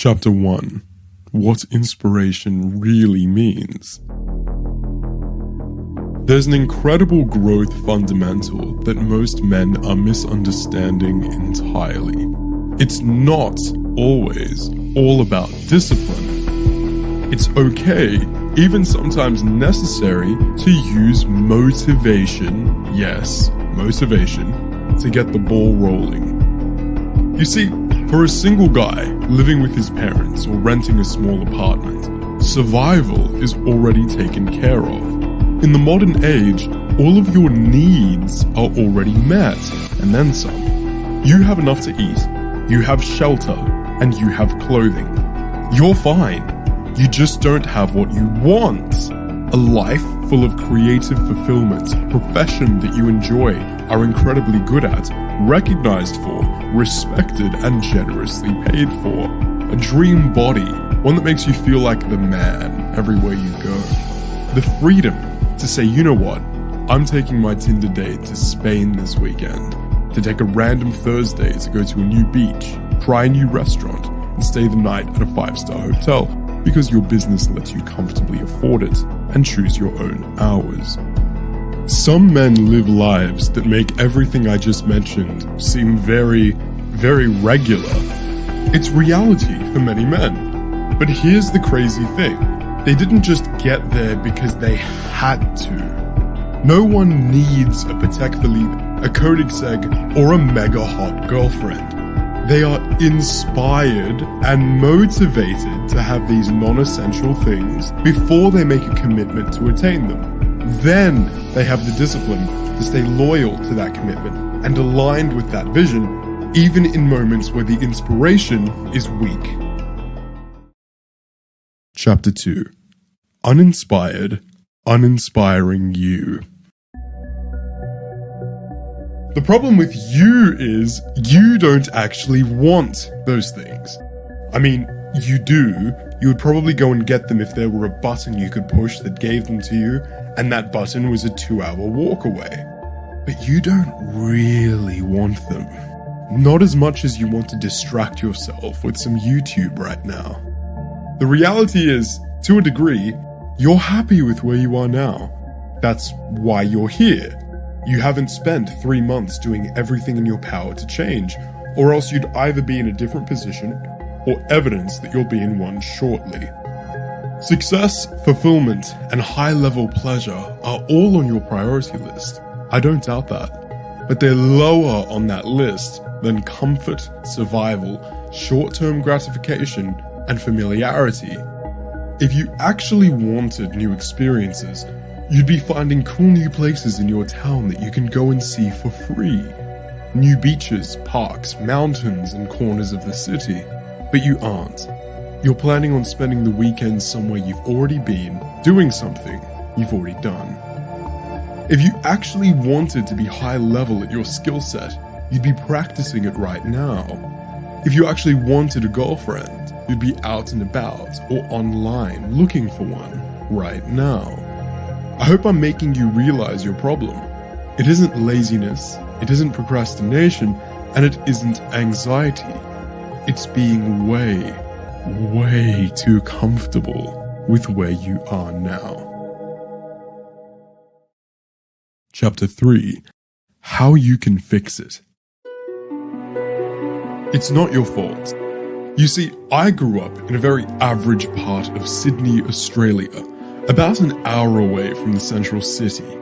Chapter 1. What inspiration really means. There's an incredible growth fundamental that most men are misunderstanding entirely. It's not always all about discipline. It's okay, even sometimes necessary, to use motivation, yes, motivation, to get the ball rolling. You see, for a single guy living with his parents or renting a small apartment, survival is already taken care of. In the modern age, all of your needs are already met, and then some. You have enough to eat, you have shelter, and you have clothing. You're fine. You just don't have what you want. A life full of creative fulfillment, a profession that you enjoy, are incredibly good at, recognized for, respected, and generously paid for. A dream body, one that makes you feel like the man everywhere you go. The freedom to say, you know what, I'm taking my Tinder date to Spain this weekend. To take a random Thursday to go to a new beach, try a new restaurant, and stay the night at a 5-star hotel because your business lets you comfortably afford it and choose your own hours. Some men live lives that make everything I just mentioned seem very, very regular. It's reality for many men. But here's the crazy thing. They didn't just get there because they had to. No one needs a Patek Philippe, a Koenigsegg, or a mega hot girlfriend. They are inspired and motivated to have these non-essential things before they make a commitment to attain them. Then they have the discipline to stay loyal to that commitment and aligned with that vision, even in moments where the inspiration is weak. Chapter 2. Uninspired, uninspiring you. The problem with you is you don't actually want those things. I mean, you do. You would probably go and get them if there were a button you could push that gave them to you, and that button was a 2-hour walk away. But you don't really want them. Not as much as you want to distract yourself with some YouTube right now. The reality is, to a degree, you're happy with where you are now. That's why you're here. You haven't spent 3 months doing everything in your power to change, or else you'd either be in a different position or evidence that you'll be in one shortly. Success, fulfillment, and high-level pleasure are all on your priority list. I don't doubt that. But they're lower on that list than comfort, survival, short-term gratification, and familiarity. If you actually wanted new experiences, you'd be finding cool new places in your town that you can go and see for free. New beaches, parks, mountains, and corners of the city. But you aren't. You're planning on spending the weekend somewhere you've already been, doing something you've already done. If you actually wanted to be high level at your skill set, you'd be practicing it right now. If you actually wanted a girlfriend, you'd be out and about or online looking for one right now. I hope I'm making you realize your problem. It isn't laziness, it isn't procrastination, and it isn't anxiety. It's being way too comfortable with where you are now. Chapter 3. How you can fix it. It's not your fault. You see, I grew up in a very average part of Sydney, Australia, about an hour away from the central city.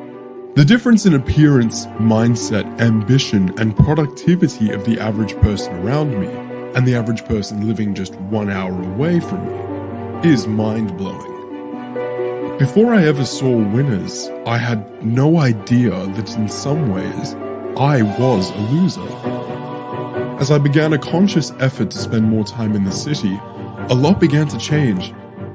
The difference in appearance, mindset, ambition, and productivity of the average person around me and the average person living just 1 hour away from me is mind-blowing. Before I ever saw winners, I had no idea that in some ways, I was a loser. As I began a conscious effort to spend more time in the city, a lot began to change.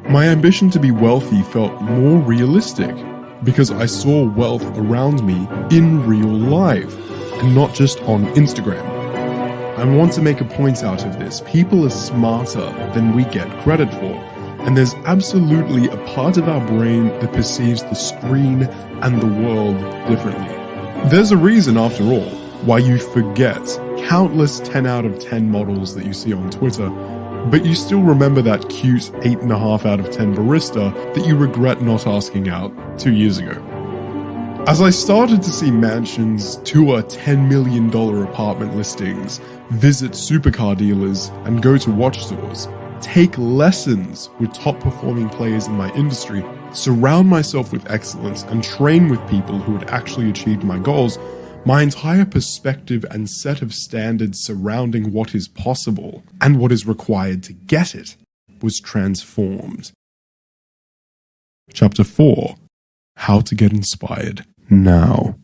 My ambition to be wealthy felt more realistic because I saw wealth around me in real life and not just on Instagram. I want to make a point out of this. People are smarter than we get credit for, and there's absolutely a part of our brain that perceives the screen and the world differently. There's a reason, after all, why you forget countless 10 out of 10 models that you see on Twitter but you still remember that cute 8.5 out of 10 barista that you regret not asking out 2 years ago. As I started to see mansions, tour $10 million apartment listings, visit supercar dealers, and go to watch stores, take lessons with top performing players in my industry, surround myself with excellence, and train with people who had actually achieved my goals, my entire perspective and set of standards surrounding what is possible and what is required to get it was transformed. Chapter 4: How to Get Inspired Now.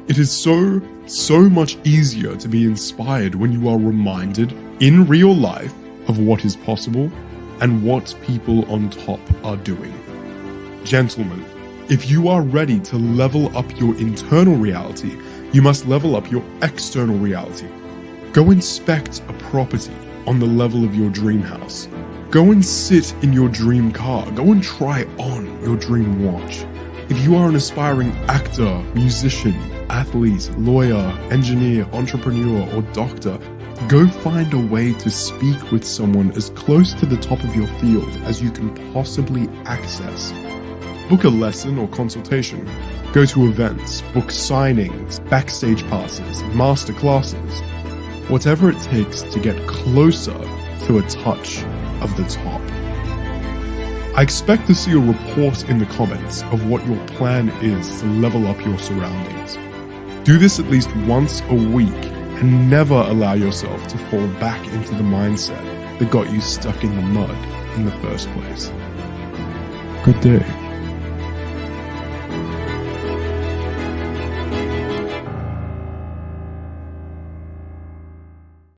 It is so much easier to be inspired when you are reminded in real life of what is possible and what people on top are doing. Gentlemen, if you are ready to level up your internal reality, you must level up your external reality. Go inspect a property on the level of your dream house. Go and sit in your dream car. Go and try on your dream watch. If you are an aspiring actor, musician, athlete, lawyer, engineer, entrepreneur, or doctor, go find a way to speak with someone as close to the top of your field as you can possibly access. Book a lesson or consultation. Go to events, book signings, backstage passes, master classes. Whatever it takes to get closer to a touch of the top. I expect to see a report in the comments of what your plan is to level up your surroundings. Do this at least once a week and never allow yourself to fall back into the mindset that got you stuck in the mud in the first place. Good day.